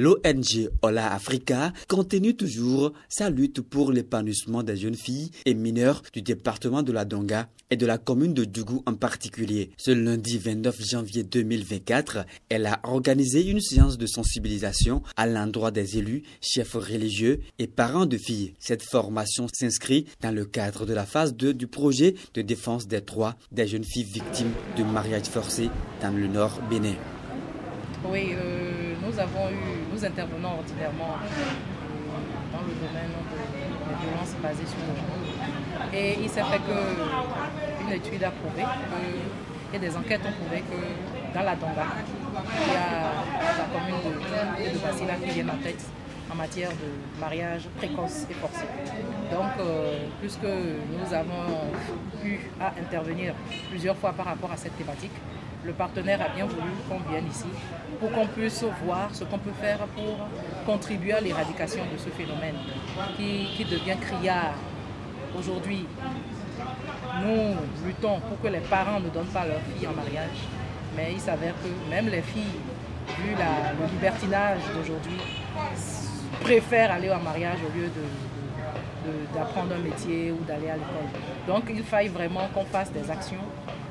L'ONG Ola Africa continue toujours sa lutte pour l'épanouissement des jeunes filles et mineurs du département de la Donga et de la commune de Djougou en particulier. Ce lundi 29 janvier 2024, elle a organisé une séance de sensibilisation à l'endroit des élus, chefs religieux et parents de filles. Cette formation s'inscrit dans le cadre de la phase 2 du projet de défense des droits des jeunes filles victimes de mariage forcé dans le nord Bénin. Oui, nous intervenons ordinairement dans le domaine des violences basées sur le genre. Et il s'est fait qu'une étude a prouvé, et des enquêtes ont prouvé que dans la Donga, il y a la commune de Basila qui vient en tête en matière de mariage précoce et forcé. Donc, puisque nous avons eu à intervenir plusieurs fois par rapport à cette thématique, le partenaire a bien voulu qu'on vienne ici pour qu'on puisse voir ce qu'on peut faire pour contribuer à l'éradication de ce phénomène qui devient criard. Aujourd'hui, nous luttons pour que les parents ne donnent pas leurs filles en mariage, mais il s'avère que même les filles, vu le libertinage d'aujourd'hui, préfèrent aller en mariage au lieu d'apprendre un métier ou d'aller à l'école. Donc il faille vraiment qu'on fasse des actions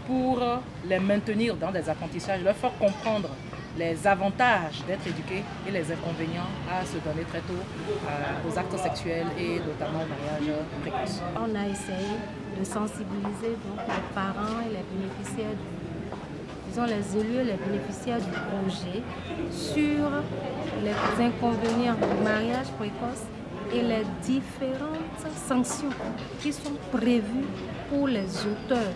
pour les maintenir dans des apprentissages, leur faire comprendre les avantages d'être éduqués et les inconvénients à se donner très tôt aux actes sexuels et notamment au mariage précoce. On a essayé de sensibiliser donc, les parents et les bénéficiaires les élus et les bénéficiaires du projet sur les inconvénients du mariage précoce et les différentes sanctions qui sont prévues pour les auteurs,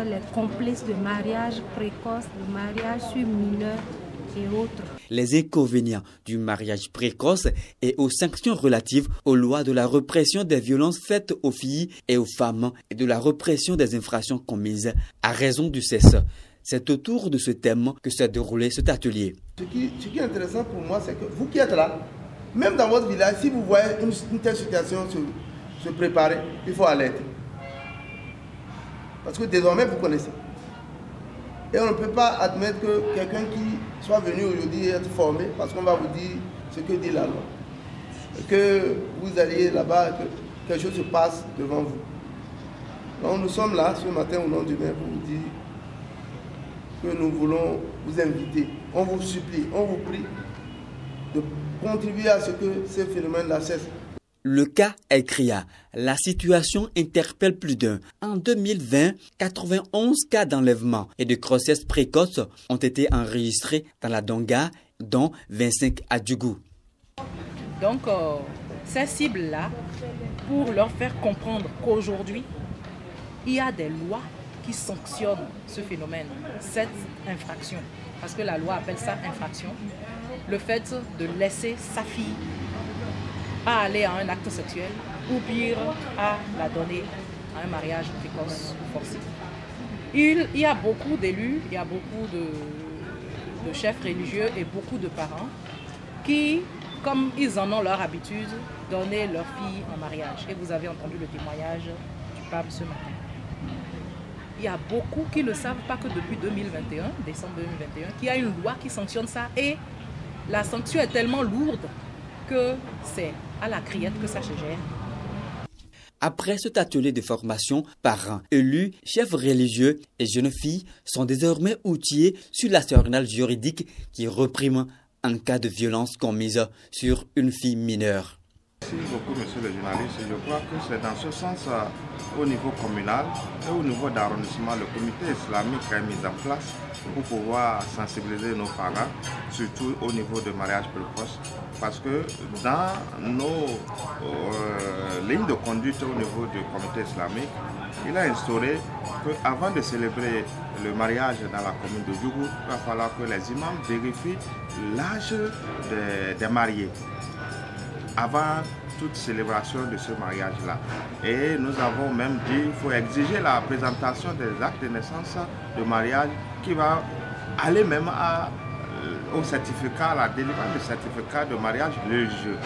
les complices de mariage précoce, de mariage sur mineurs et autres. Les inconvénients du mariage précoce et aux sanctions relatives aux lois de la répression des violences faites aux filles et aux femmes et de la répression des infractions commises à raison du sexe. C'est autour de ce thème que s'est déroulé cet atelier. Ce qui est intéressant pour moi, c'est que vous qui êtes là, même dans votre village, si vous voyez une telle situation se préparer, il faut alerter. Parce que désormais, vous connaissez. Et on ne peut pas admettre que quelqu'un qui soit venu aujourd'hui être formé, parce qu'on va vous dire ce que dit la loi. Que vous alliez là-bas, que quelque chose se passe devant vous. Donc nous sommes là ce matin au nom du maire pour vous dire que nous voulons vous inviter. On vous supplie, on vous prie de contribuer à ce que ces phénomènes-là cessent. Le cas est criard. La situation interpelle plus d'un. En 2020, 91 cas d'enlèvement et de grossesse précoce ont été enregistrés dans la Donga, dont 25 à Djougou. Donc, ces cibles-là, pour leur faire comprendre qu'aujourd'hui, il y a des lois qui sanctionnent ce phénomène, cette infraction. Parce que la loi appelle ça infraction. Le fait de laisser sa fille à aller à un acte sexuel ou pire à la donner à un mariage précoce ou forcé. Il y a beaucoup d'élus, il y a beaucoup de chefs religieux et beaucoup de parents qui, comme ils en ont leur habitude, donnaient leurs filles en mariage. Et vous avez entendu le témoignage du pape ce matin. Il y a beaucoup qui ne savent pas que depuis 2021, décembre 2021, qu'il y a une loi qui sanctionne ça et la sanction est tellement lourde que c'est à la criette que ça se gère. Après cet atelier de formation, parents, élus, chefs religieux et jeunes filles sont désormais outillés sur l'arsenal juridique qui reprime en cas de violence commise sur une fille mineure. Merci beaucoup, monsieur le journaliste. Je crois que c'est dans ce sens, au niveau communal et au niveau d'arrondissement, le comité islamique est mis en place pour pouvoir sensibiliser nos parents, surtout au niveau de mariage précoce. Parce que dans nos lignes de conduite au niveau du comité islamique, il a instauré qu'avant de célébrer le mariage dans la commune de Djougou, il va falloir que les imams vérifient l'âge des mariés avant toute célébration de ce mariage-là. Et nous avons même dit qu'il faut exiger la présentation des actes de naissance de mariage qui va aller même au certificat, à la délivrance du certificat de mariage religieux.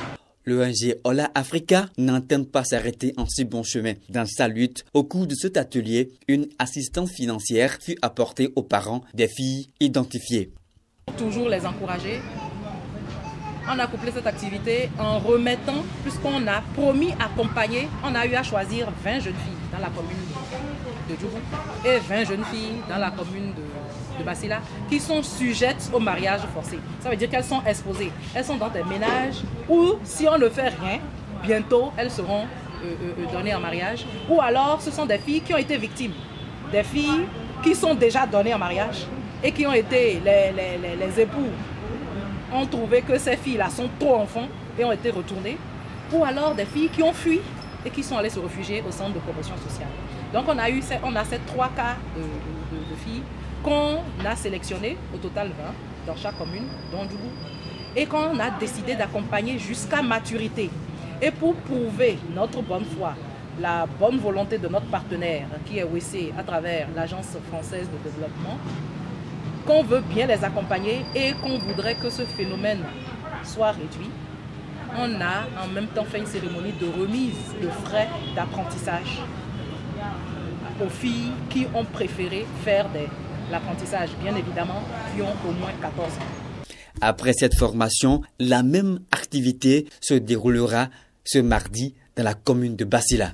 L'ONG Ola Africa n'entend pas s'arrêter en si bon chemin. Dans sa lutte, au cours de cet atelier, une assistance financière fut apportée aux parents des filles identifiées. Toujours les encourager on a couplé cette activité en remettant, puisqu'on a promis accompagner, on a eu à choisir 20 jeunes filles dans la commune de Djougou et 20 jeunes filles dans la commune de Basila qui sont sujettes au mariage forcé. Ça veut dire qu'elles sont exposées. Elles sont dans des ménages où, si on ne fait rien, bientôt elles seront données en mariage. Ou alors, ce sont des filles qui ont été victimes. Des filles qui sont déjà données en mariage et qui ont été, les époux ont trouvé que ces filles-là sont trop enfants et ont été retournées. Ou alors des filles qui ont fui et qui sont allées se réfugier au centre de promotion sociale. Donc on a ces 3 cas de filles qu'on a sélectionnées, au total 20, dans chaque commune, dont Djougou, et qu'on a décidé d'accompagner jusqu'à maturité. Et pour prouver notre bonne foi, la bonne volonté de notre partenaire, qui est WC à travers l'Agence française de développement, qu'on veut bien les accompagner et qu'on voudrait que ce phénomène soit réduit, on a en même temps fait une cérémonie de remise de frais d'apprentissage aux filles qui ont préféré faire l'apprentissage, bien évidemment, qui ont au moins 14 ans. Après cette formation, la même activité se déroulera ce mardi dans la commune de Basila.